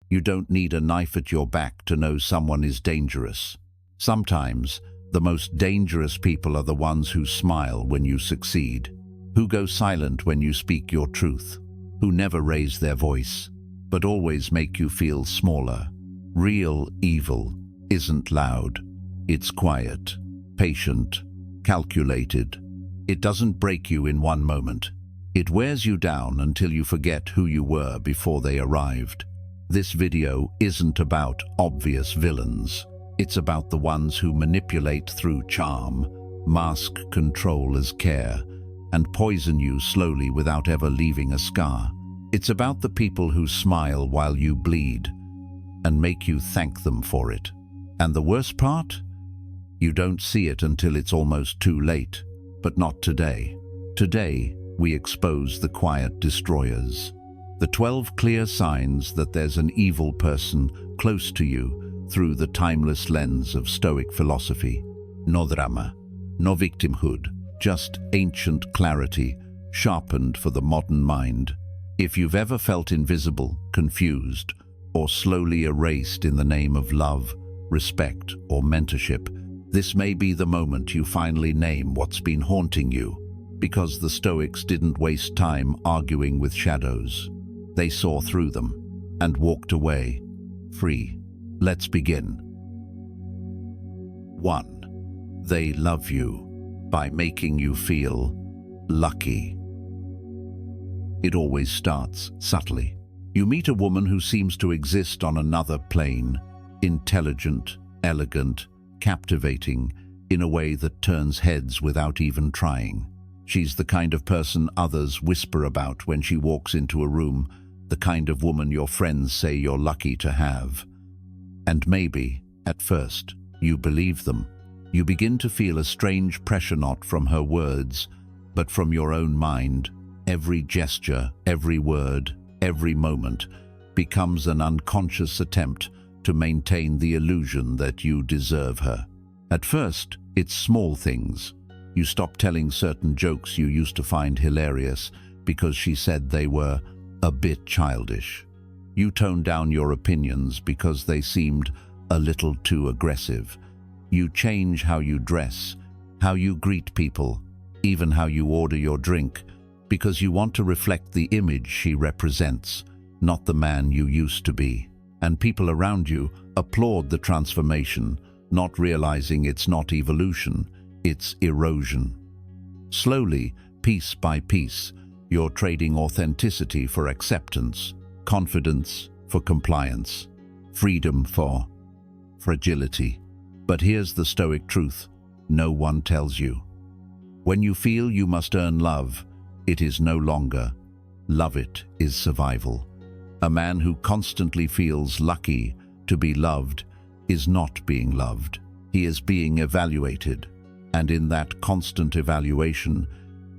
You don't need a knife at your back to know someone is dangerous. Sometimes, the most dangerous people are the ones who smile when you succeed, who go silent when you speak your truth, who never raise their voice, but always make you feel smaller. Real evil isn't loud. It's quiet, patient, calculated. It doesn't break you in one moment. It wears you down until you forget who you were before they arrived. This video isn't about obvious villains. It's about the ones who manipulate through charm, mask control as care, and poison you slowly without ever leaving a scar. It's about the people who smile while you bleed and make you thank them for it. And the worst part? You don't see it until it's almost too late. But not today. Today, we expose the quiet destroyers. The 12 clear signs that there's an evil person close to you through the timeless lens of Stoic philosophy. No drama, no victimhood, just ancient clarity, sharpened for the modern mind. If you've ever felt invisible, confused, or slowly erased in the name of love, respect, or mentorship, this may be the moment you finally name what's been haunting you, because the Stoics didn't waste time arguing with shadows. They saw through them and walked away, free. Let's begin. 1. They love you by making you feel lucky. It always starts subtly. You meet a woman who seems to exist on another plane, intelligent, elegant, captivating, in a way that turns heads without even trying. She's the kind of person others whisper about when she walks into a room, the kind of woman your friends say you're lucky to have. And maybe, at first, you believe them. You begin to feel a strange pressure not from her words, but from your own mind. Every gesture, every word, every moment becomes an unconscious attempt to maintain the illusion that you deserve her. At first, it's small things. You stop telling certain jokes you used to find hilarious because she said they were a bit childish. You tone down your opinions because they seemed a little too aggressive. You change how you dress, how you greet people, even how you order your drink, because you want to reflect the image she represents, not the man you used to be. And people around you applaud the transformation, not realizing it's not evolution, it's erosion. Slowly, piece by piece, you're trading authenticity for acceptance, confidence for compliance, freedom for fragility. But here's the Stoic truth no one tells you. When you feel you must earn love, it is no longer. Love it is survival. A man who constantly feels lucky to be loved is not being loved. He is being evaluated, and in that constant evaluation,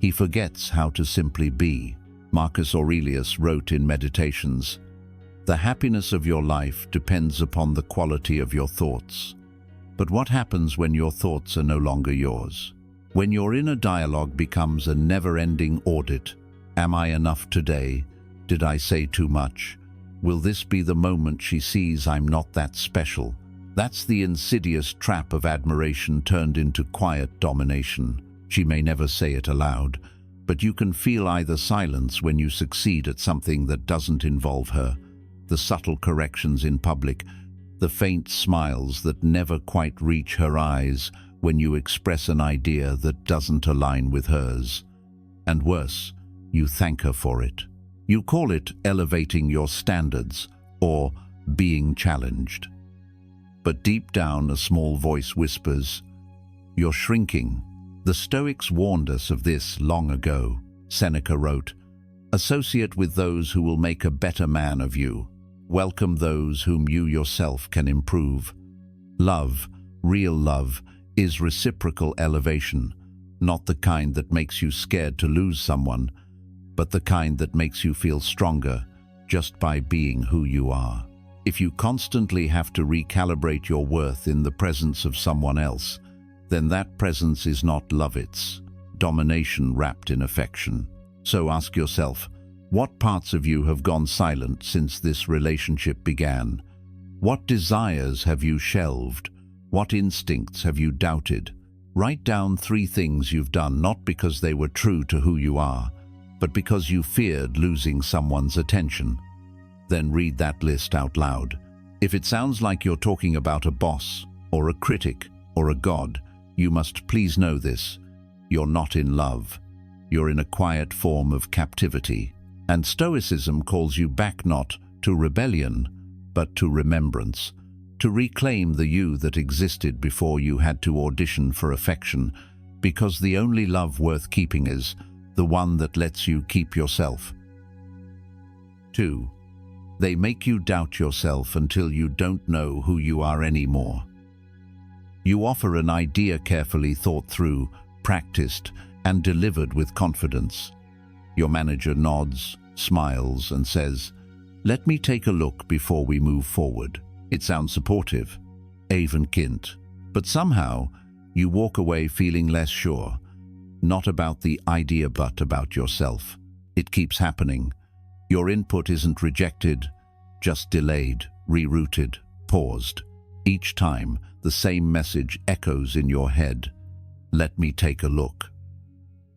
he forgets how to simply be. Marcus Aurelius wrote in Meditations, "The happiness of your life depends upon the quality of your thoughts." But what happens when your thoughts are no longer yours? When your inner dialogue becomes a never-ending audit? Am I enough today? Did I say too much? Will this be the moment she sees I'm not that special? That's the insidious trap of admiration turned into quiet domination. She may never say it aloud, but you can feel either silence when you succeed at something that doesn't involve her, the subtle corrections in public, the faint smiles that never quite reach her eyes when you express an idea that doesn't align with hers. And worse, you thank her for it. You call it elevating your standards or being challenged. But deep down, a small voice whispers, "You're shrinking." The Stoics warned us of this long ago. Seneca wrote, "Associate with those who will make a better man of you. Welcome those whom you yourself can improve." Love, real love, is reciprocal elevation, not the kind that makes you scared to lose someone, but the kind that makes you feel stronger just by being who you are. If you constantly have to recalibrate your worth in the presence of someone else, then that presence is not love, it's domination wrapped in affection. So ask yourself, What parts of you have gone silent since this relationship began? What desires have you shelved? What instincts have you doubted? Write down 3 things you've done not because they were true to who you are, but because you feared losing someone's attention. Then read that list out loud. If it sounds like you're talking about a boss, or a critic, or a god, you must please know this. You're not in love. You're in a quiet form of captivity. And Stoicism calls you back not to rebellion, but to remembrance, to reclaim the you that existed before you had to audition for affection, because the only love worth keeping is the one that lets you keep yourself. 2. They make you doubt yourself until you don't know who you are anymore. You offer an idea carefully thought through, practiced, and delivered with confidence. Your manager nods, smiles, and says, "Let me take a look before we move forward." It sounds supportive, even kind, but somehow you walk away feeling less sure, not about the idea but about yourself. It keeps happening. Your input isn't rejected, just delayed, rerouted, paused. Each time, the same message echoes in your head. Let me take a look.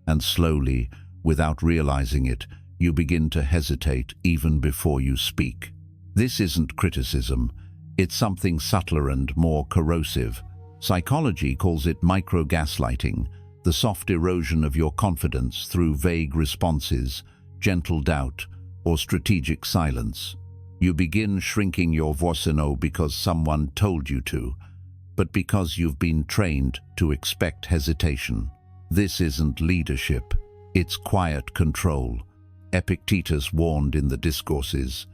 And slowly, without realizing it, you begin to hesitate even before you speak. This isn't criticism. It's something subtler and more corrosive. Psychology calls it micro-gaslighting, the soft erosion of your confidence through vague responses, gentle doubt, or strategic silence. You begin shrinking your voice not because someone told you to, but because you've been trained to expect hesitation. This isn't leadership, it's quiet control. Epictetus warned in the Discourses,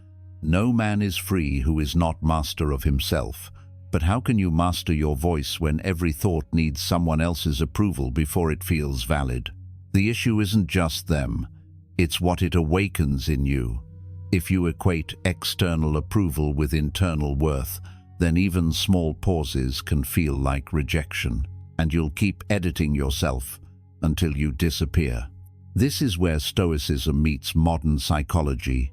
"No man is free who is not master of himself." But how can you master your voice when every thought needs someone else's approval before it feels valid? The issue isn't just them, it's what it awakens in you. If you equate external approval with internal worth, then even small pauses can feel like rejection, and you'll keep editing yourself until you disappear. This is where Stoicism meets modern psychology.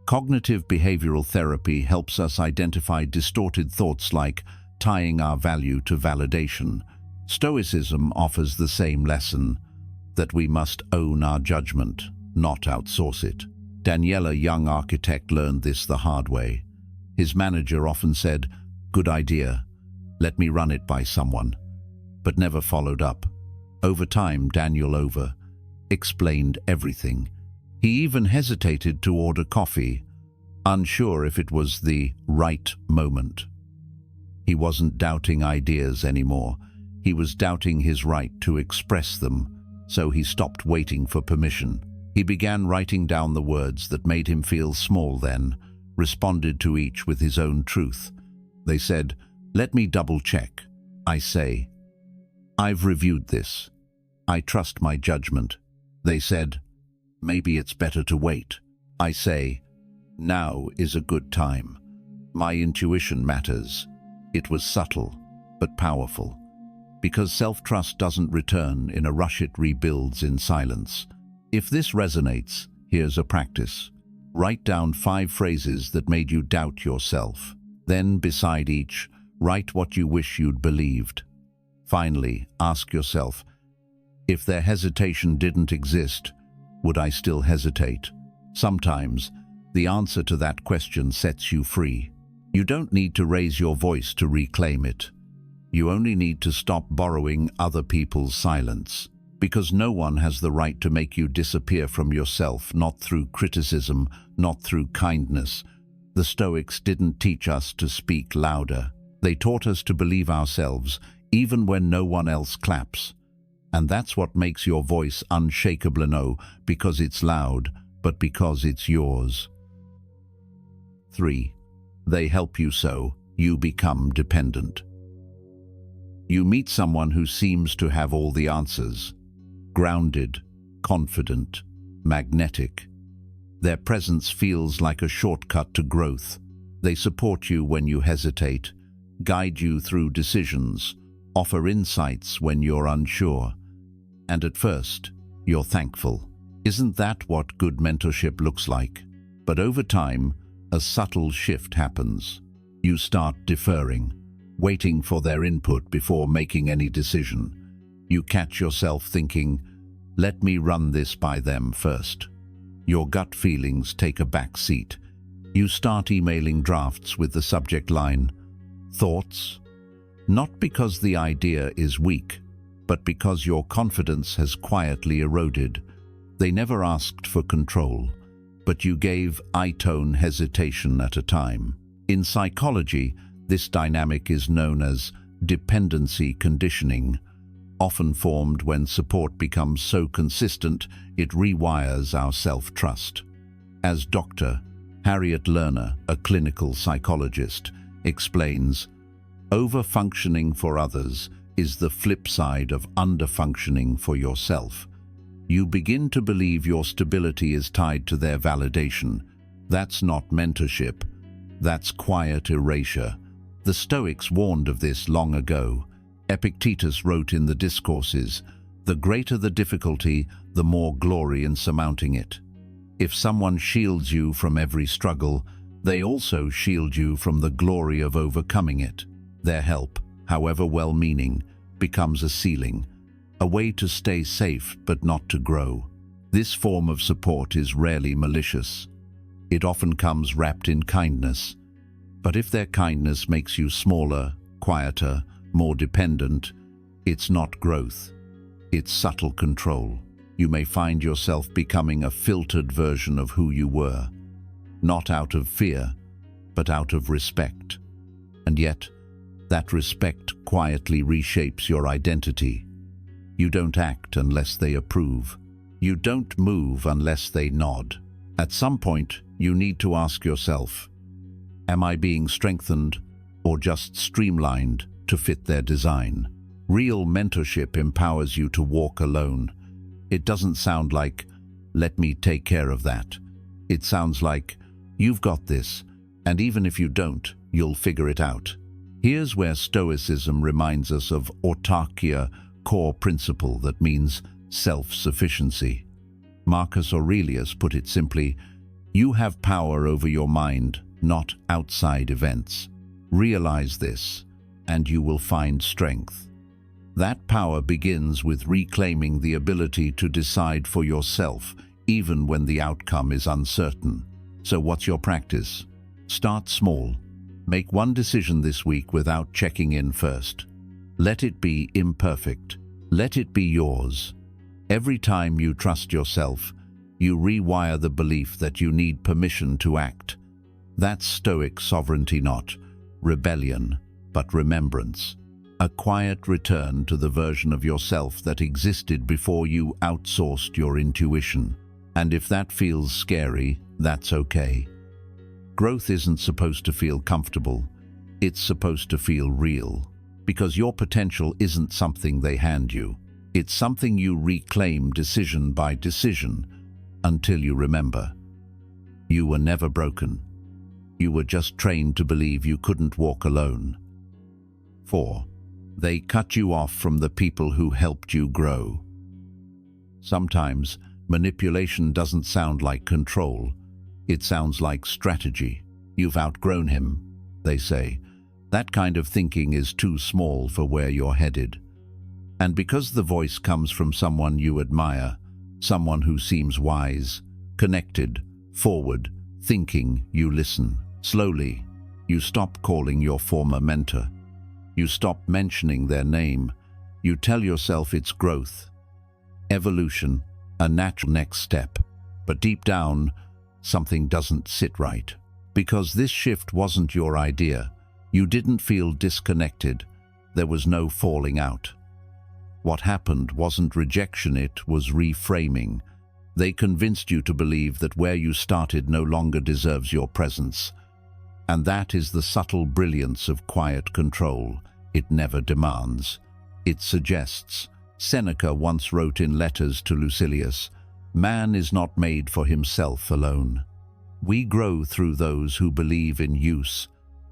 Cognitive behavioral therapy helps us identify distorted thoughts like tying our value to validation. Stoicism offers the same lesson, that we must own our judgment, not outsource it. Daniel, a young architect, learned this the hard way. His manager often said, "Good idea, let me run it by someone," but never followed up. Over time, Daniel explained everything. He even hesitated to order coffee, unsure if it was the right moment. He wasn't doubting ideas anymore. He was doubting his right to express them, so he stopped waiting for permission. He began writing down the words that made him feel small then, responded to each with his own truth. They said, "Let me double-check. I say, I've reviewed this. I trust my judgment." They said, "Maybe it's better to wait. I say, now is a good time. My intuition matters." It was subtle, but powerful. Because self-trust doesn't return in a rush, it rebuilds in silence. If this resonates, here's a practice. Write down 5 phrases that made you doubt yourself. Then, beside each, write what you wish you'd believed. Finally, ask yourself, if their hesitation didn't exist, would I still hesitate? Sometimes, the answer to that question sets you free. You don't need to raise your voice to reclaim it. You only need to stop borrowing other people's silence. Because no one has the right to make you disappear from yourself, not through criticism, not through kindness. The Stoics didn't teach us to speak louder. They taught us to believe ourselves, even when no one else claps. And that's what makes your voice unshakable, no because it's loud, but because it's yours. 3. They help you so you become dependent. You meet someone who seems to have all the answers. Grounded, confident, magnetic. Their presence feels like a shortcut to growth. They support you when you hesitate, guide you through decisions, offer insights when you're unsure. And at first, you're thankful. Isn't that what good mentorship looks like? But over time, a subtle shift happens. You start deferring, waiting for their input before making any decision. You catch yourself thinking, let me run this by them first. Your gut feelings take a back seat. You start emailing drafts with the subject line, thoughts? Not because the idea is weak, but because your confidence has quietly eroded. They never asked for control, but you gave I-tone hesitation at a time. In psychology, this dynamic is known as dependency conditioning, often formed when support becomes so consistent it rewires our self-trust. As Dr. Harriet Lerner, a clinical psychologist, explains, over-functioning for others is the flip side of under-functioning for yourself. You begin to believe your stability is tied to their validation. That's not mentorship. That's quiet erasure. The Stoics warned of this long ago. Epictetus wrote in the Discourses, "The greater the difficulty, the more glory in surmounting it." If someone shields you from every struggle, they also shield you from the glory of overcoming it. Their help, however well-meaning, becomes a ceiling, a way to stay safe but not to grow. This form of support is rarely malicious. It often comes wrapped in kindness. But if their kindness makes you smaller, quieter, more dependent, it's not growth. It's subtle control. You may find yourself becoming a filtered version of who you were, not out of fear, but out of respect. And yet, that respect quietly reshapes your identity. You don't act unless they approve. You don't move unless they nod. At some point, you need to ask yourself, am I being strengthened or just streamlined to fit their design? Real mentorship empowers you to walk alone. It doesn't sound like, let me take care of that. It sounds like, you've got this, and even if you don't, you'll figure it out. Here's where Stoicism reminds us of autarkia, core principle that means self-sufficiency. Marcus Aurelius put it simply, you have power over your mind, not outside events. Realize this, and you will find strength. That power begins with reclaiming the ability to decide for yourself, even when the outcome is uncertain. So what's your practice? Start small. Make one decision this week without checking in first. Let it be imperfect. Let it be yours. Every time you trust yourself, you rewire the belief that you need permission to act. That's Stoic sovereignty, not rebellion, but remembrance. A quiet return to the version of yourself that existed before you outsourced your intuition. And if that feels scary, that's okay. Growth isn't supposed to feel comfortable. It's supposed to feel real. Because your potential isn't something they hand you. It's something you reclaim decision by decision until you remember. You were never broken. You were just trained to believe you couldn't walk alone. 4. They cut you off from the people who helped you grow. Sometimes, manipulation doesn't sound like control. It sounds like strategy. You've outgrown him, they say. That kind of thinking is too small for where you're headed. And because the voice comes from someone you admire, someone who seems wise, connected, forward, thinking, you listen. Slowly, you stop calling your former mentor. You stop mentioning their name. You tell yourself it's growth, evolution, a natural next step. But deep down, something doesn't sit right. Because this shift wasn't your idea. You didn't feel disconnected. There was no falling out. What happened wasn't rejection, it was reframing. They convinced you to believe that where you started no longer deserves your presence. And that is the subtle brilliance of quiet control. It never demands. It suggests. Seneca once wrote in Letters to Lucilius, "Man is not made for himself alone. We grow through those who believe in use,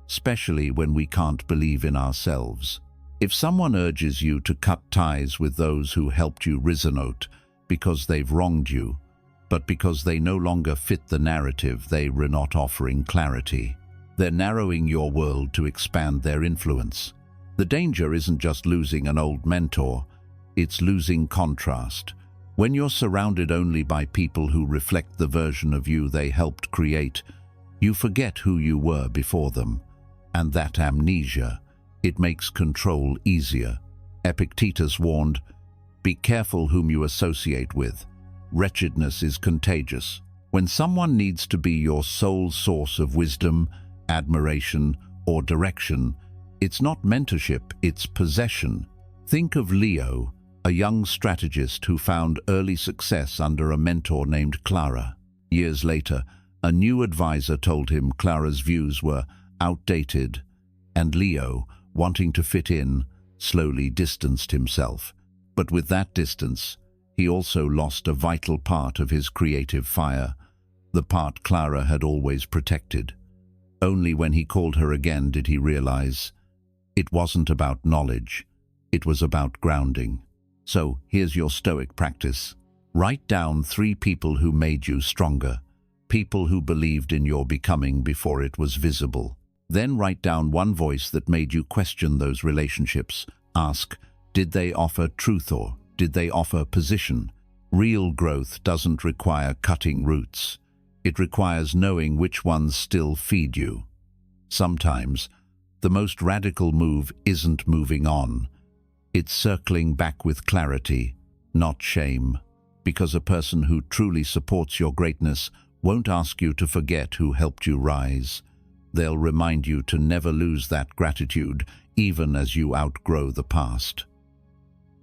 especially when we can't believe in ourselves." If someone urges you to cut ties with those who helped you resonate because they've wronged you, but because they no longer fit the narrative. They are not offering clarity. They're narrowing your world to expand their influence. The danger isn't just losing an old mentor, it's losing contrast. When you're surrounded only by people who reflect the version of you they helped create, you forget who you were before them. And that amnesia, it makes control easier. Epictetus warned, "Be careful whom you associate with. Wretchedness is contagious." When someone needs to be your sole source of wisdom, admiration, or direction, it's not mentorship, it's possession. Think of Leo, a young strategist who found early success under a mentor named Clara. Years later, a new advisor told him Clara's views were outdated, and Leo, wanting to fit in, slowly distanced himself. But with that distance, he also lost a vital part of his creative fire, the part Clara had always protected. Only when he called her again did he realize it wasn't about knowledge, it was about grounding. So here's your Stoic practice. Write down 3 people who made you stronger, people who believed in your becoming before it was visible. Then write down 1 voice that made you question those relationships. Ask, did they offer truth or did they offer position? Real growth doesn't require cutting roots. It requires knowing which ones still feed you. Sometimes, the most radical move isn't moving on. It's circling back with clarity, not shame, because a person who truly supports your greatness won't ask you to forget who helped you rise. They'll remind you to never lose that gratitude, even as you outgrow the past.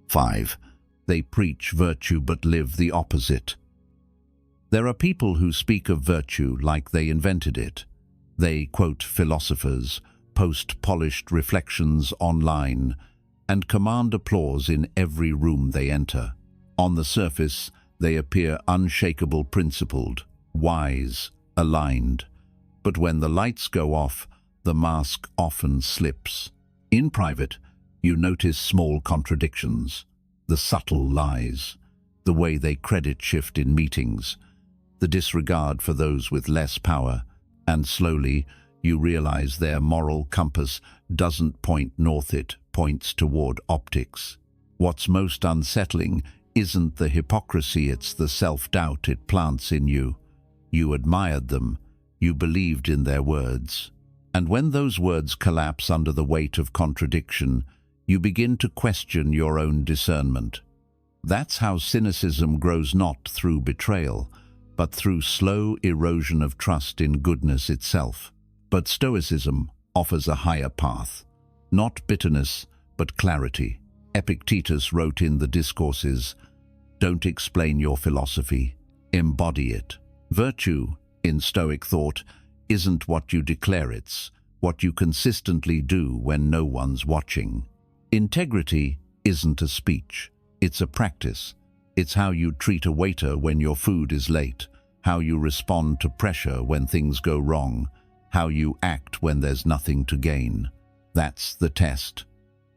5. They preach virtue but live the opposite. There are people who speak of virtue like they invented it. They quote philosophers, post polished reflections online, and command applause in every room they enter. On the surface, they appear unshakable, principled, wise, aligned. But when the lights go off, the mask often slips. In private, you notice small contradictions, the subtle lies, the way they credit shift in meetings, the disregard for those with less power, and slowly you realize their moral compass doesn't point north, it points toward optics. What's most unsettling isn't the hypocrisy, it's the self-doubt it plants in you. You admired them, you believed in their words. And when those words collapse under the weight of contradiction, you begin to question your own discernment. That's how cynicism grows, not through betrayal, but through slow erosion of trust in goodness itself. But Stoicism offers a higher path, not bitterness, but clarity. Epictetus wrote in the Discourses, "Don't explain your philosophy, embody it." Virtue, in Stoic thought, isn't what you declare, it's what you consistently do when no one's watching. Integrity isn't a speech, it's a practice. It's how you treat a waiter when your food is late, how you respond to pressure when things go wrong, how you act when there's nothing to gain. That's the test.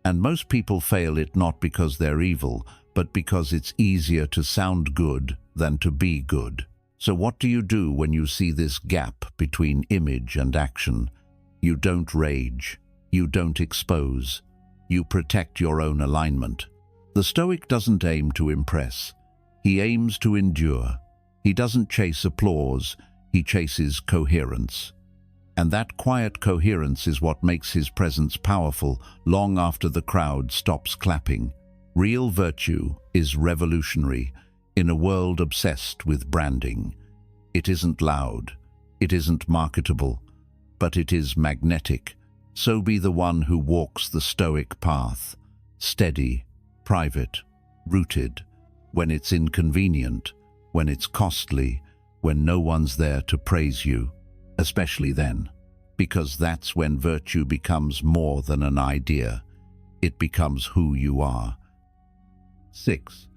And most people fail it not because they're evil, but because it's easier to sound good than to be good. So what do you do when you see this gap between image and action? You don't rage. You don't expose. You protect your own alignment. The Stoic doesn't aim to impress. He aims to endure. He doesn't chase applause. He chases coherence. And that quiet coherence is what makes his presence powerful long after the crowd stops clapping. Real virtue is revolutionary in a world obsessed with branding. It isn't loud, it isn't marketable, but it is magnetic. So be the one who walks the Stoic path, steady, private, rooted, when it's inconvenient, when it's costly, when no one's there to praise you, especially then, because that's when virtue becomes more than an idea. It becomes who you are. 6.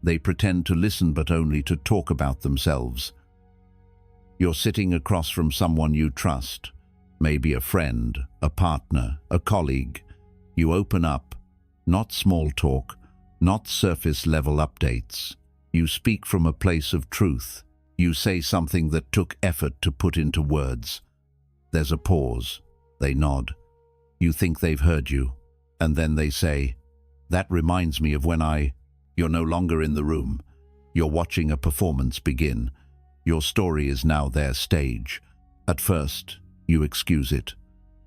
They pretend to listen but only to talk about themselves. You're sitting across from someone you trust, maybe a friend, a partner, a colleague. You open up, not small talk, not surface-level updates. You speak from a place of truth. You say something that took effort to put into words. There's a pause. They nod. You think they've heard you. And then they say, "That reminds me of when I..." You're no longer in the room. You're watching a performance begin. Your story is now their stage. At first, you excuse it.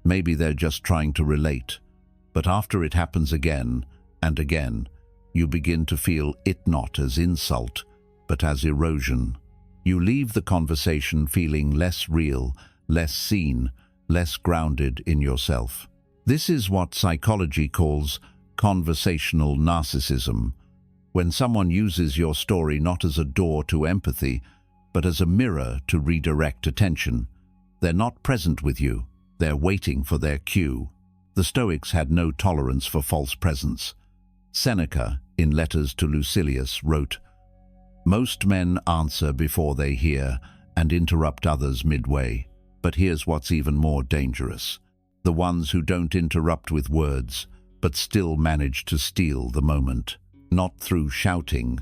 Maybe they're just trying to relate. But after it happens again and again, you begin to feel it not as insult, but as erosion. You leave the conversation feeling less real, less seen, less grounded in yourself. This is what psychology calls conversational narcissism, when someone uses your story not as a door to empathy, but as a mirror to redirect attention. They're not present with you, they're waiting for their cue. The Stoics had no tolerance for false presence. Seneca, in Letters to Lucilius, wrote, "Most men answer before they hear and interrupt others midway. But here's what's even more dangerous. The ones who don't interrupt with words, but still manage to steal the moment. Not through shouting,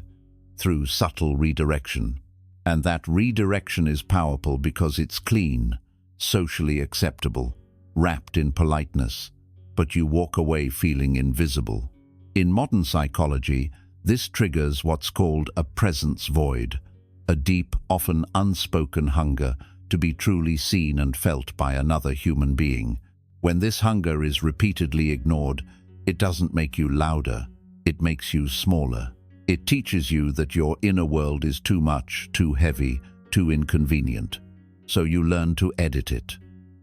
through subtle redirection. And that redirection is powerful because it's clean, socially acceptable, wrapped in politeness, but you walk away feeling invisible." In modern psychology, this triggers what's called a presence void, a deep, often unspoken hunger to be truly seen and felt by another human being. When this hunger is repeatedly ignored, it doesn't make you louder, it makes you smaller. It teaches you that your inner world is too much, too heavy, too inconvenient. So you learn to edit it.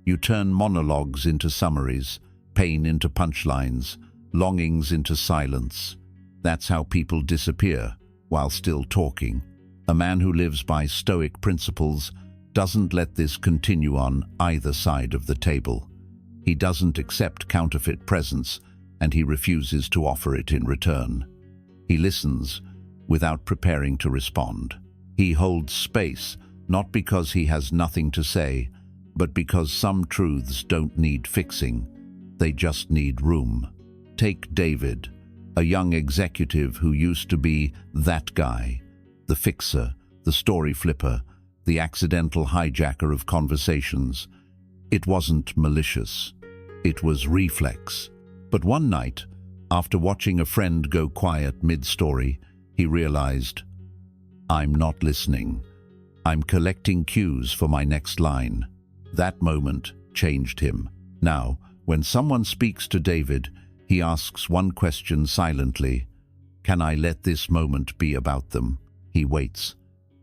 You turn monologues into summaries, pain into punchlines, longings into silence. That's how people disappear while still talking. A man who lives by Stoic principles doesn't let this continue on either side of the table. He doesn't accept counterfeit presence, and he refuses to offer it in return. He listens without preparing to respond. He holds space, not because he has nothing to say, but because some truths don't need fixing. They just need room. Take David, a young executive who used to be that guy, the fixer, the story flipper, the accidental hijacker of conversations. It wasn't malicious. It was reflex. But one night, after watching a friend go quiet mid-story, he realized, "I'm not listening. I'm collecting cues for my next line." That moment changed him. Now, when someone speaks to David, he asks one question silently: "Can I let this moment be about them?" He waits.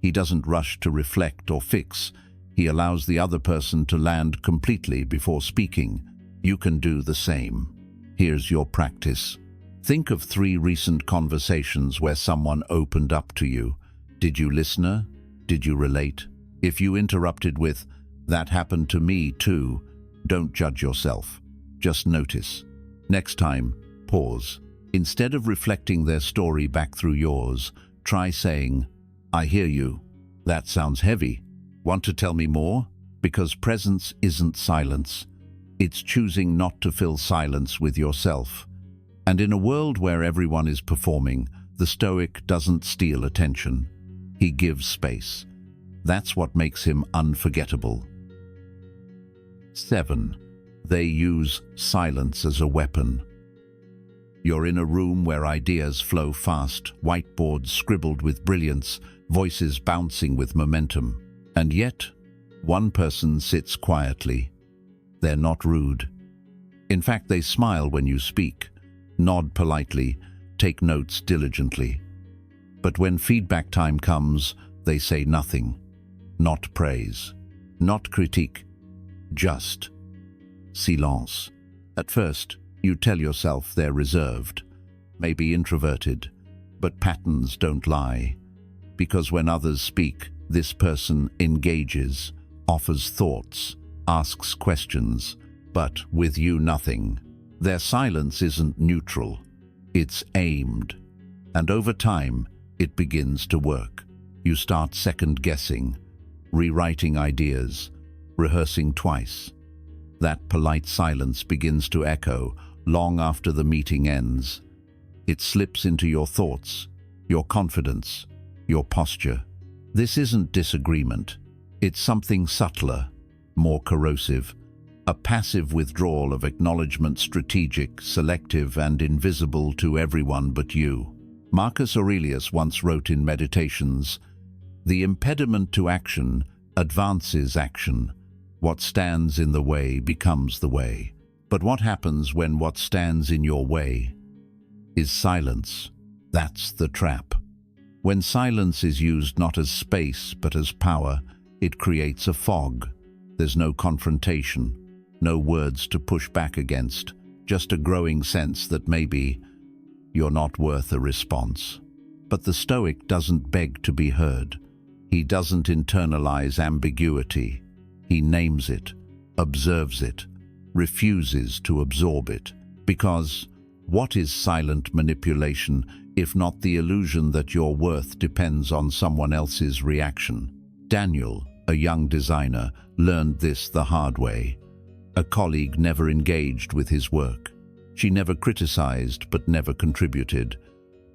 He doesn't rush to reflect or fix. He allows the other person to land completely before speaking. You can do the same. Here's your practice. Think of 3 recent conversations where someone opened up to you. Did you listen? Did you relate? If you interrupted with, "That happened to me too," don't judge yourself. Just notice. Next time, pause. Instead of reflecting their story back through yours, try saying, "I hear you. That sounds heavy. Want to tell me more?" Because presence isn't silence. It's choosing not to fill silence with yourself. And in a world where everyone is performing, the Stoic doesn't steal attention. He gives space. That's what makes him unforgettable. 7. They use silence as a weapon. You're in a room where ideas flow fast, whiteboards scribbled with brilliance, voices bouncing with momentum. And yet, one person sits quietly. They're not rude. In fact, they smile when you speak, nod politely, take notes diligently. But when feedback time comes, they say nothing. Not praise, not critique, just silence. At first, you tell yourself they're reserved, maybe introverted, but patterns don't lie. Because when others speak, this person engages, offers thoughts, asks questions, but with you nothing. Their silence isn't neutral, it's aimed. And over time, it begins to work. You start second-guessing, rewriting ideas, rehearsing twice. That polite silence begins to echo long after the meeting ends. It slips into your thoughts, your confidence, your posture. This isn't disagreement. It's something subtler, more corrosive, a passive withdrawal of acknowledgement, strategic, selective, and invisible to everyone but you. Marcus Aurelius once wrote in Meditations, "The impediment to action advances action. What stands in the way becomes the way." But what happens when what stands in your way is silence? That's the trap. When silence is used not as space but as power, it creates a fog. There's no confrontation, no words to push back against, just a growing sense that maybe you're not worth a response. But the Stoic doesn't beg to be heard. He doesn't internalize ambiguity. He names it, observes it, refuses to absorb it. Because what is silent manipulation if not the illusion that your worth depends on someone else's reaction? Daniel, a young designer, learned this the hard way. A colleague never engaged with his work. She never criticized but never contributed.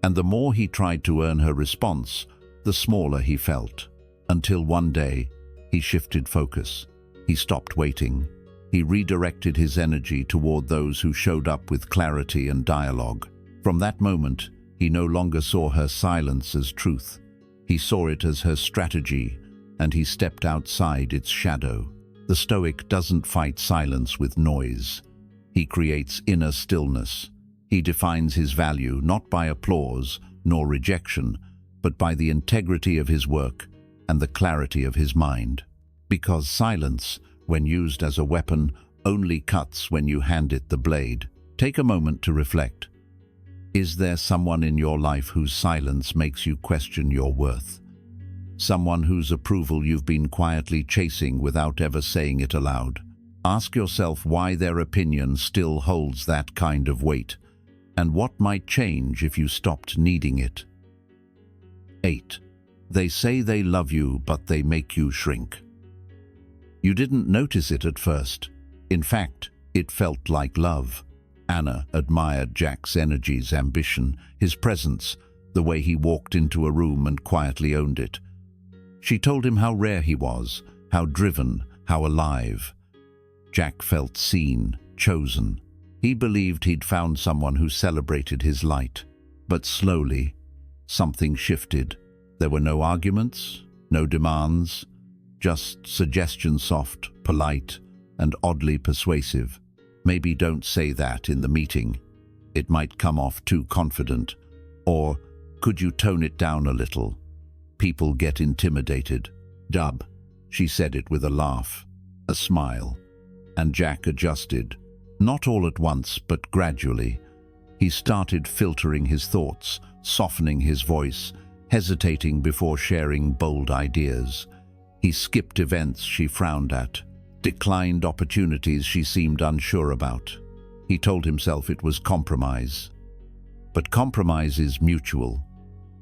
And the more he tried to earn her response, the smaller he felt. Until one day, he shifted focus. He stopped waiting. He redirected his energy toward those who showed up with clarity and dialogue. From that moment, he no longer saw her silence as truth. He saw it as her strategy, and he stepped outside its shadow. The Stoic doesn't fight silence with noise. He creates inner stillness. He defines his value not by applause nor rejection, but by the integrity of his work and the clarity of his mind. Because silence, when used as a weapon, only cuts when you hand it the blade. Take a moment to reflect. Is there someone in your life whose silence makes you question your worth? Someone whose approval you've been quietly chasing without ever saying it aloud? Ask yourself why their opinion still holds that kind of weight, and what might change if you stopped needing it. 8. They say they love you, but they make you shrink. You didn't notice it at first. In fact, it felt like love. Anna admired Jack's energies, ambition, his presence, the way he walked into a room and quietly owned it. She told him how rare he was, how driven, how alive. Jack felt seen, chosen. He believed he'd found someone who celebrated his light. But slowly, something shifted. There were no arguments, no demands, just suggestions, soft, polite, and oddly persuasive. Maybe don't say that in the meeting. It might come off too confident. Or, could you tone it down a little? People get intimidated. Dub. She said it with a laugh, a smile. And Jack adjusted. Not all at once, but gradually. He started filtering his thoughts, softening his voice, hesitating before sharing bold ideas. He skipped events she frowned at, declined opportunities she seemed unsure about. He told himself it was compromise. But compromise is mutual.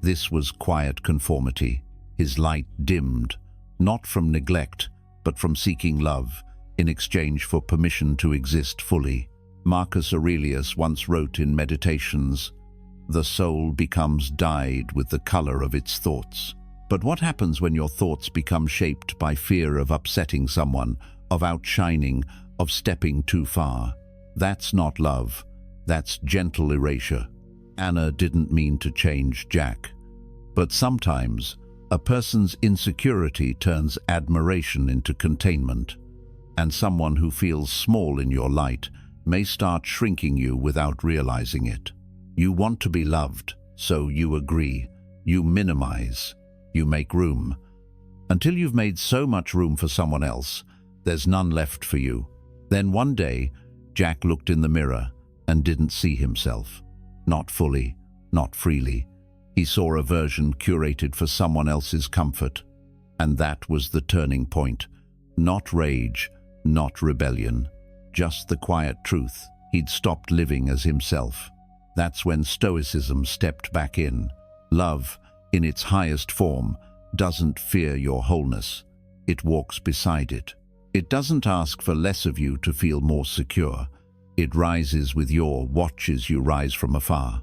This was quiet conformity. His light dimmed, not from neglect, but from seeking love, in exchange for permission to exist fully. Marcus Aurelius once wrote in Meditations, "The soul becomes dyed with the color of its thoughts." But what happens when your thoughts become shaped by fear of upsetting someone, of outshining, of stepping too far? That's not love. That's gentle erasure. Anna didn't mean to change Jack. But sometimes, a person's insecurity turns admiration into containment. And someone who feels small in your light may start shrinking you without realizing it. You want to be loved, so you agree, you minimize, you make room. Until you've made so much room for someone else, there's none left for you. Then one day, Jack looked in the mirror and didn't see himself. Not fully, not freely. He saw a version curated for someone else's comfort. And that was the turning point. Not rage, not rebellion. Just the quiet truth. He'd stopped living as himself. That's when Stoicism stepped back in. Love, in its highest form, doesn't fear your wholeness. It walks beside it. It doesn't ask for less of you to feel more secure. It rises with your, watches you rise from afar.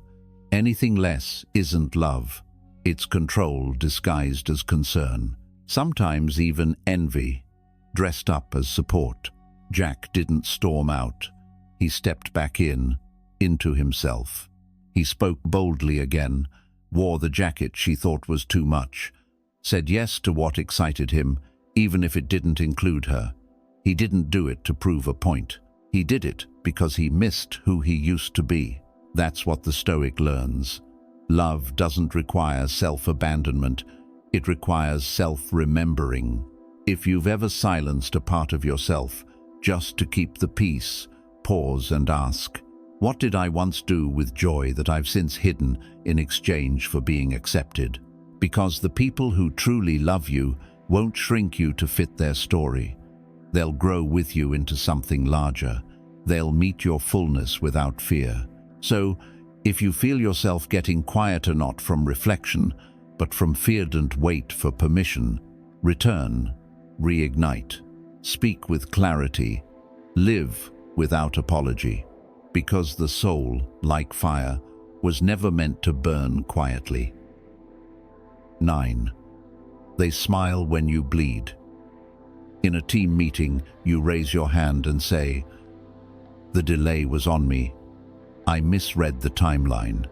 Anything less isn't love. It's control disguised as concern, sometimes even envy, dressed up as support. Jack didn't storm out. He stepped back into himself. He spoke boldly again, wore the jacket she thought was too much, said yes to what excited him, even if it didn't include her. He didn't do it to prove a point. He did it because he missed who he used to be. That's what the Stoic learns. Love doesn't require self-abandonment. It requires self-remembering. If you've ever silenced a part of yourself just to keep the peace, pause and ask, what did I once do with joy that I've since hidden in exchange for being accepted? Because the people who truly love you won't shrink you to fit their story. They'll grow with you into something larger. They'll meet your fullness without fear. So, if you feel yourself getting quieter not from reflection, but from feared and wait for permission, return, reignite, speak with clarity, live without apology, because the soul, like fire, was never meant to burn quietly. 9. They smile when you bleed. In a team meeting, you raise your hand and say, "The delay was on me. I misread the timeline."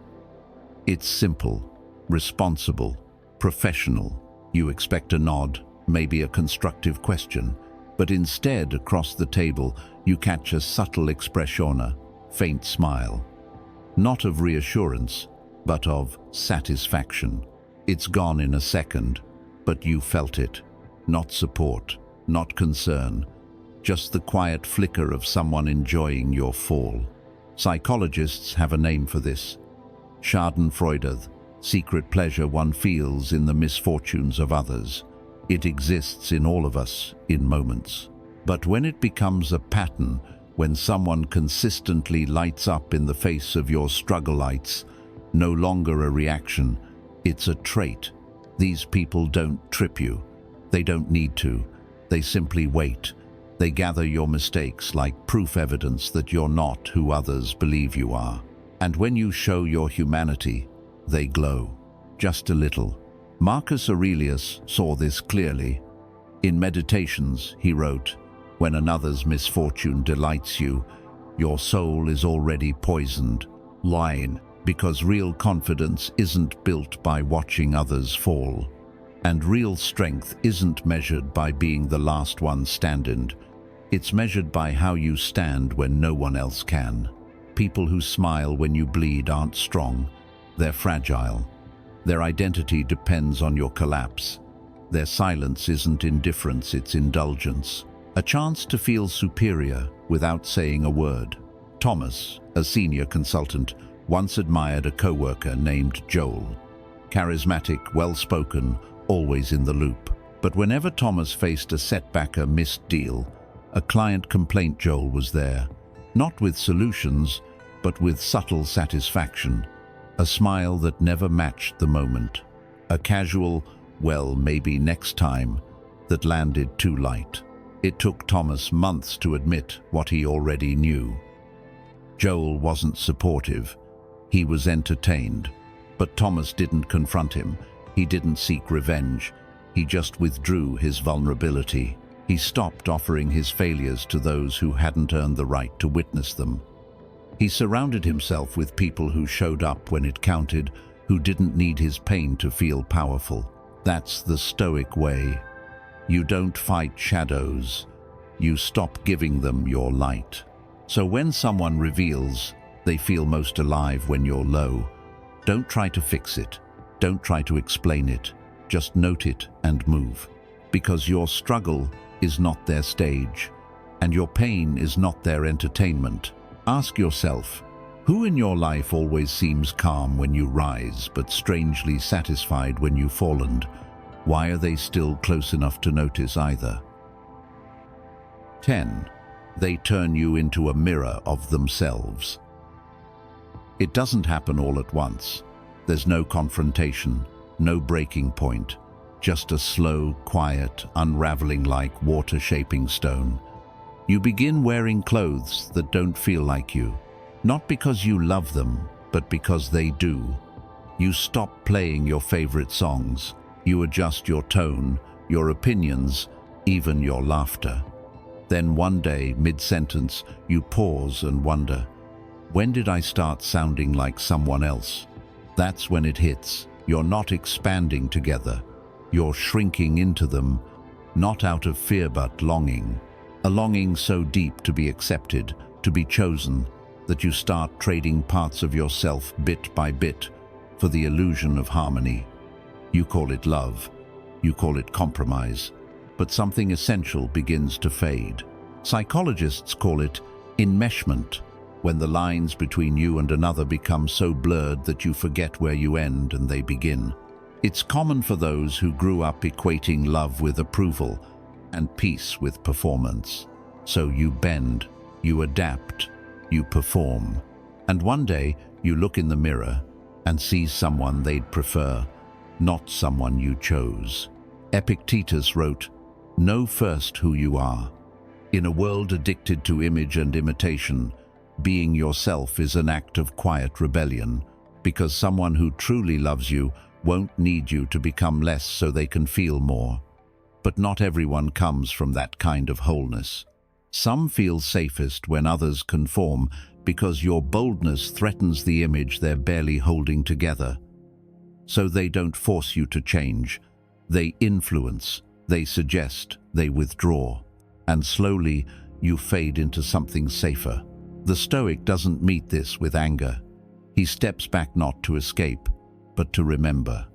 It's simple, responsible, professional. You expect a nod, maybe a constructive question, but instead, across the table, you catch a subtle expression, a faint smile. Not of reassurance, but of satisfaction. It's gone in a second, but you felt it. Not support, not concern, just the quiet flicker of someone enjoying your fall. Psychologists have a name for this. Schadenfreude, secret pleasure one feels in the misfortunes of others. It exists in all of us, in moments. But when it becomes a pattern, when someone consistently lights up in the face of your struggle lights, no longer a reaction, it's a trait. These people don't trip you. They don't need to. They simply wait. They gather your mistakes like proof evidence that you're not who others believe you are. And when you show your humanity, they glow. Just a little. Marcus Aurelius saw this clearly. In Meditations, he wrote, "When another's misfortune delights you, your soul is already poisoned." Line, because real confidence isn't built by watching others fall. And real strength isn't measured by being the last one standing. It's measured by how you stand when no one else can. People who smile when you bleed aren't strong. They're fragile. Their identity depends on your collapse. Their silence isn't indifference, it's indulgence. A chance to feel superior without saying a word. Thomas, a senior consultant, once admired a co-worker named Joel. Charismatic, well-spoken, always in the loop. But whenever Thomas faced a setback, a missed deal, a client complaint, Joel was there. Not with solutions, but with subtle satisfaction. A smile that never matched the moment. A casual, well, maybe next time, that landed too light. It took Thomas months to admit what he already knew. Joel wasn't supportive. He was entertained. But Thomas didn't confront him. He didn't seek revenge. He just withdrew his vulnerability. He stopped offering his failures to those who hadn't earned the right to witness them. He surrounded himself with people who showed up when it counted, who didn't need his pain to feel powerful. That's the Stoic way. You don't fight shadows. You stop giving them your light. So when someone reveals, they feel most alive when you're low. Don't try to fix it. Don't try to explain it. Just note it and move. Because your struggle is not their stage, and your pain is not their entertainment. Ask yourself, who in your life always seems calm when you rise, but strangely satisfied when you fall, and why are they still close enough to notice either? 10. They turn you into a mirror of themselves. It doesn't happen all at once. There's no confrontation, no breaking point, just a slow, quiet, unraveling like water shaping stone. You begin wearing clothes that don't feel like you, not because you love them, but because they do. You stop playing your favorite songs. You adjust your tone, your opinions, even your laughter. Then one day, mid-sentence, you pause and wonder, when did I start sounding like someone else? That's when it hits. You're not expanding together. You're shrinking into them, not out of fear but longing. A longing so deep to be accepted, to be chosen, that you start trading parts of yourself bit by bit for the illusion of harmony. You call it love, you call it compromise, but something essential begins to fade. Psychologists call it enmeshment, when the lines between you and another become so blurred that you forget where you end and they begin. It's common for those who grew up equating love with approval and peace with performance. So you bend, you adapt, you perform. And one day you look in the mirror and see someone they'd prefer, not someone you chose. Epictetus wrote, "Know first who you are." In a world addicted to image and imitation, being yourself is an act of quiet rebellion, because someone who truly loves you won't need you to become less so they can feel more. But not everyone comes from that kind of wholeness. Some feel safest when others conform because your boldness threatens the image they're barely holding together. So they don't force you to change. They influence, they suggest, they withdraw. And slowly you fade into something safer. The Stoic doesn't meet this with anger. He steps back not to escape, but to remember.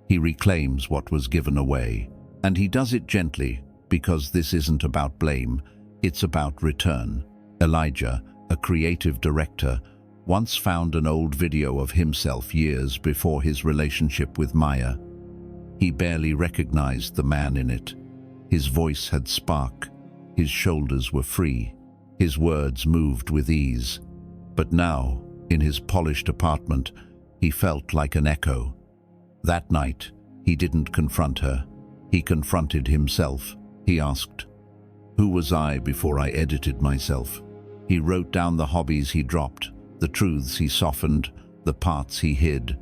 He reclaims what was given away. And he does it gently, because this isn't about blame, it's about return. Elijah, a creative director, once found an old video of himself years before his relationship with Maya. He barely recognized the man in it. His voice had spark, his shoulders were free, his words moved with ease. But now, in his polished apartment, he felt like an echo. That night, he didn't confront her. He confronted himself. He asked, "Who was I before I edited myself?" He wrote down the hobbies he dropped, the truths he softened, the parts he hid.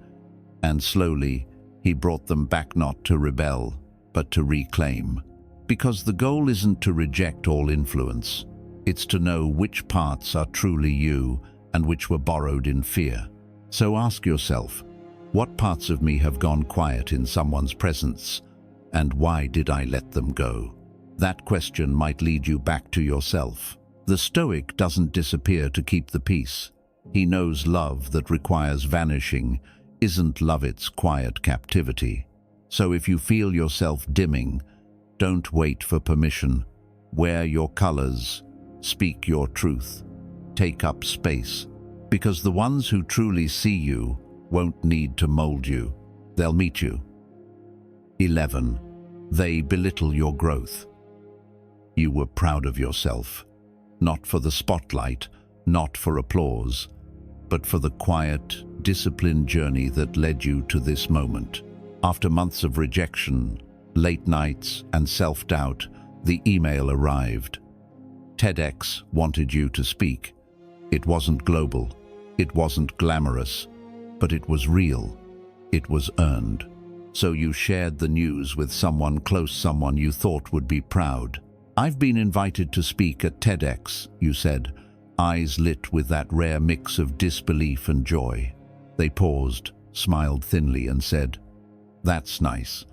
And slowly, he brought them back not to rebel, but to reclaim. Because the goal isn't to reject all influence. It's to know which parts are truly you and which were borrowed in fear. So ask yourself, what parts of me have gone quiet in someone's presence, and why did I let them go? That question might lead you back to yourself. The Stoic doesn't disappear to keep the peace. He knows love that requires vanishing isn't love, it's quiet captivity. So if you feel yourself dimming, don't wait for permission. Wear your colors, speak your truth, take up space. Because the ones who truly see you won't need to mold you. They'll meet you. 11. They belittle your growth. You were proud of yourself, not for the spotlight, not for applause, but for the quiet, disciplined journey that led you to this moment. After months of rejection, late nights, and self-doubt, the email arrived. TEDx wanted you to speak. It wasn't global, it wasn't glamorous, but it was real. It was earned. So you shared the news with someone close, someone you thought would be proud. "I've been invited to speak at TEDx," you said, eyes lit with that rare mix of disbelief and joy. They paused, smiled thinly, and said, "That's nice.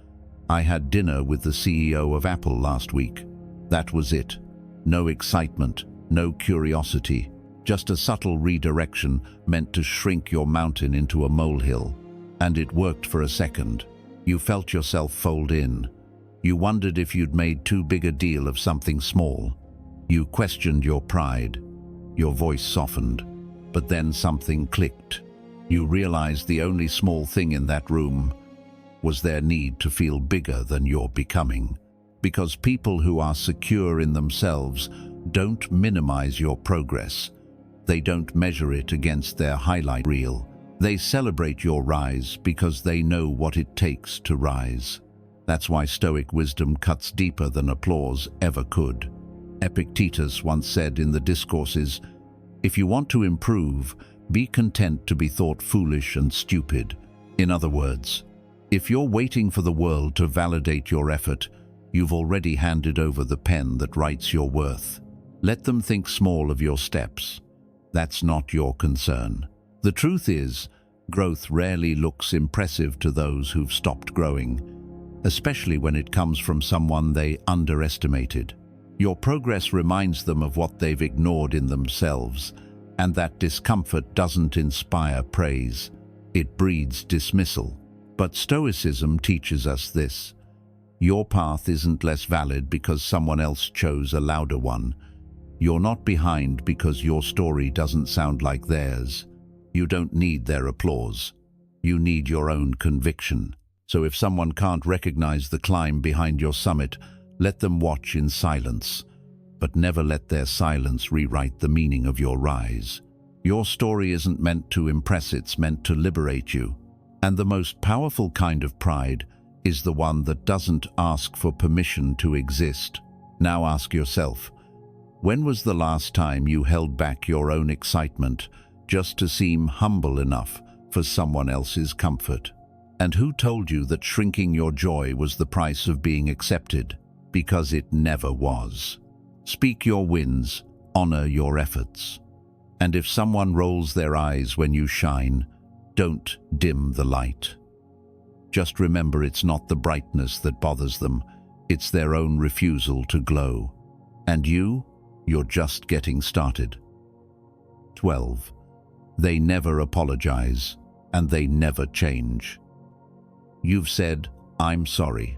I had dinner with the CEO of Apple last week." That was it. No excitement, no curiosity, just a subtle redirection meant to shrink your mountain into a molehill. And it worked for a second. You felt yourself fold in. You wondered if you'd made too big a deal of something small. You questioned your pride. Your voice softened. But then something clicked. You realized the only small thing in that room was their need to feel bigger than you're becoming. Because people who are secure in themselves don't minimize your progress. They don't measure it against their highlight reel. They celebrate your rise because they know what it takes to rise. That's why Stoic wisdom cuts deeper than applause ever could. Epictetus once said in the Discourses, "If you want to improve, be content to be thought foolish and stupid. In other words, if you're waiting for the world to validate your effort, you've already handed over the pen that writes your worth. Let them think small of your steps. That's not your concern. The truth is, growth rarely looks impressive to those who've stopped growing, especially when it comes from someone they underestimated. Your progress reminds them of what they've ignored in themselves, and that discomfort doesn't inspire praise. It breeds dismissal. But Stoicism teaches us this. Your path isn't less valid because someone else chose a louder one. You're not behind because your story doesn't sound like theirs. You don't need their applause. You need your own conviction. So if someone can't recognize the climb behind your summit, let them watch in silence. But never let their silence rewrite the meaning of your rise. Your story isn't meant to impress, it's meant to liberate you. And the most powerful kind of pride is the one that doesn't ask for permission to exist. Now ask yourself, when was the last time you held back your own excitement just to seem humble enough for someone else's comfort? And who told you that shrinking your joy was the price of being accepted? Because it never was. Speak your wins, honor your efforts. And if someone rolls their eyes when you shine, don't dim the light. Just remember, it's not the brightness that bothers them, it's their own refusal to glow. And you're just getting started. 12. They never apologize, and they never change. You've said, "I'm sorry,"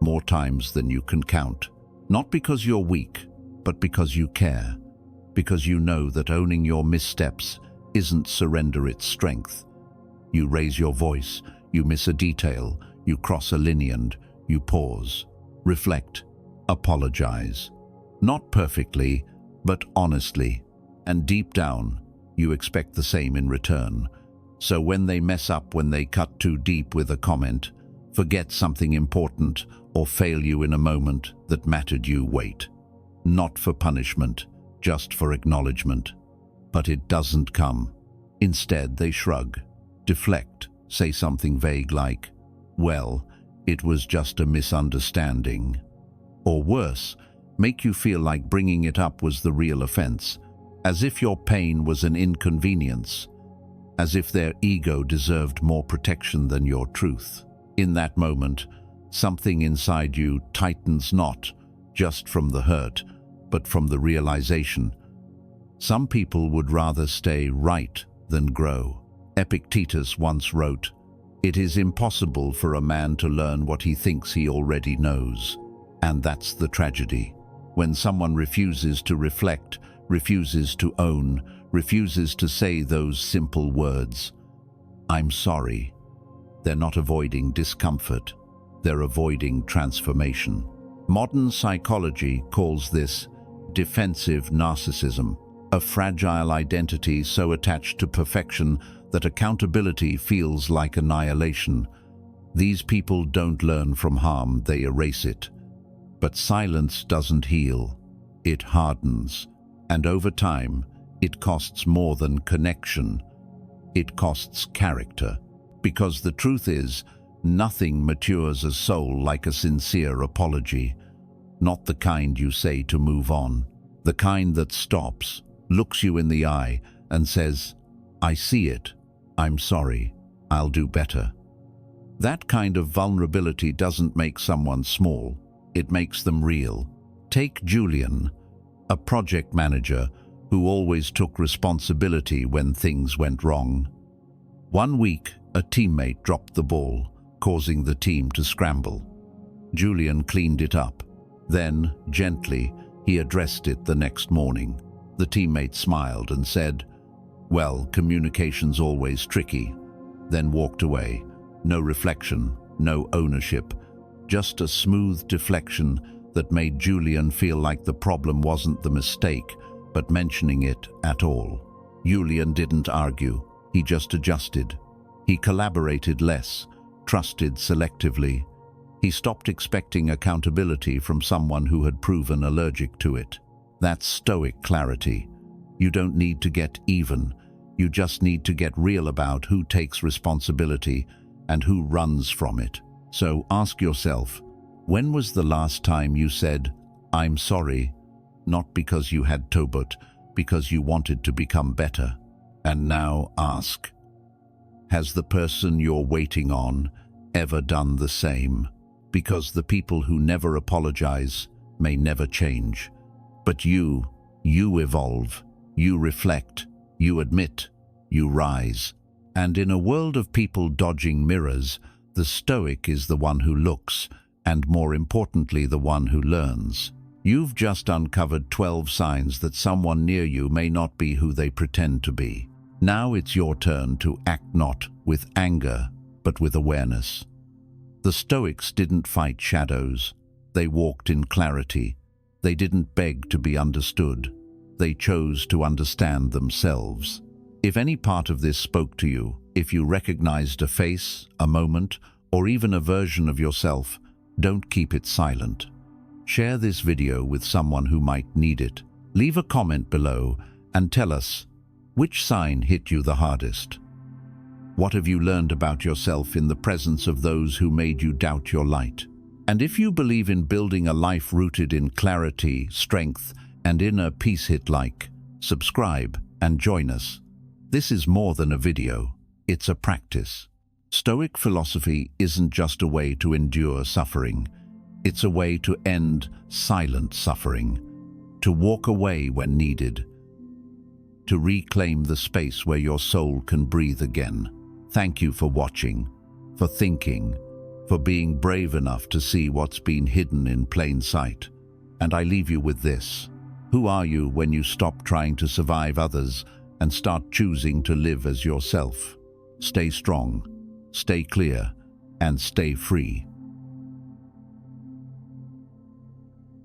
more times than you can count. Not because you're weak, but because you care. Because you know that owning your missteps isn't surrender, it's strength. You raise your voice, you miss a detail, you cross a line, and you pause, reflect, apologize. Not perfectly, but honestly. And deep down, you expect the same in return. So when they mess up, when they cut too deep with a comment, forget something important, or fail you in a moment that mattered, you wait. Not for punishment, just for acknowledgement. But it doesn't come. Instead, they shrug, deflect, say something vague like, "Well, it was just a misunderstanding." Or worse, make you feel like bringing it up was the real offense, as if your pain was an inconvenience, as if their ego deserved more protection than your truth. In that moment, something inside you tightens, not just from the hurt, but from the realization. Some people would rather stay right than grow. Epictetus once wrote, "It is impossible for a man to learn what he thinks he already knows." And that's the tragedy. When someone refuses to reflect, refuses to own, refuses to say those simple words, "I'm sorry," they're not avoiding discomfort, they're avoiding transformation. Modern psychology calls this defensive narcissism, a fragile identity so attached to perfection that accountability feels like annihilation. These people don't learn from harm, they erase it. But silence doesn't heal, it hardens. And over time, it costs more than connection. It costs character. Because the truth is, nothing matures a soul like a sincere apology. Not the kind you say to move on. The kind that stops, looks you in the eye, and says, "I see it. I'm sorry. I'll do better." That kind of vulnerability doesn't make someone small. It makes them real. Take Julian, a project manager who always took responsibility when things went wrong. One week, a teammate dropped the ball, causing the team to scramble. Julian cleaned it up. Then, gently, he addressed it the next morning. The teammate smiled and said, "Well, communication's always tricky," then walked away. No reflection, no ownership, just a smooth deflection that made Julian feel like the problem wasn't the mistake, but mentioning it at all. Julian didn't argue, he just adjusted. He collaborated less, trusted selectively. He stopped expecting accountability from someone who had proven allergic to it. That's Stoic clarity. You don't need to get even. You just need to get real about who takes responsibility and who runs from it. So ask yourself, when was the last time you said, "I'm sorry," not because you had to, but because you wanted to become better? And now ask, has the person you're waiting on ever done the same? Because the people who never apologize may never change. But you evolve, you reflect, you admit, you rise. And in a world of people dodging mirrors, the Stoic is the one who looks, and more importantly, the one who learns. You've just uncovered 12 signs that someone near you may not be who they pretend to be. Now it's your turn to act not with anger, but with awareness. The Stoics didn't fight shadows. They walked in clarity. They didn't beg to be understood. They chose to understand themselves. If any part of this spoke to you, if you recognized a face, a moment, or even a version of yourself, don't keep it silent. Share this video with someone who might need it. Leave a comment below and tell us, which sign hit you the hardest? What have you learned about yourself in the presence of those who made you doubt your light? And if you believe in building a life rooted in clarity, strength, and inner peace, hit like, subscribe, and join us. This is more than a video, it's a practice. Stoic philosophy isn't just a way to endure suffering. It's a way to end silent suffering, to walk away when needed, to reclaim the space where your soul can breathe again. Thank you for watching, for thinking, for being brave enough to see what's been hidden in plain sight. And I leave you with this. Who are you when you stop trying to survive others and start choosing to live as yourself? Stay strong, stay clear, and stay free.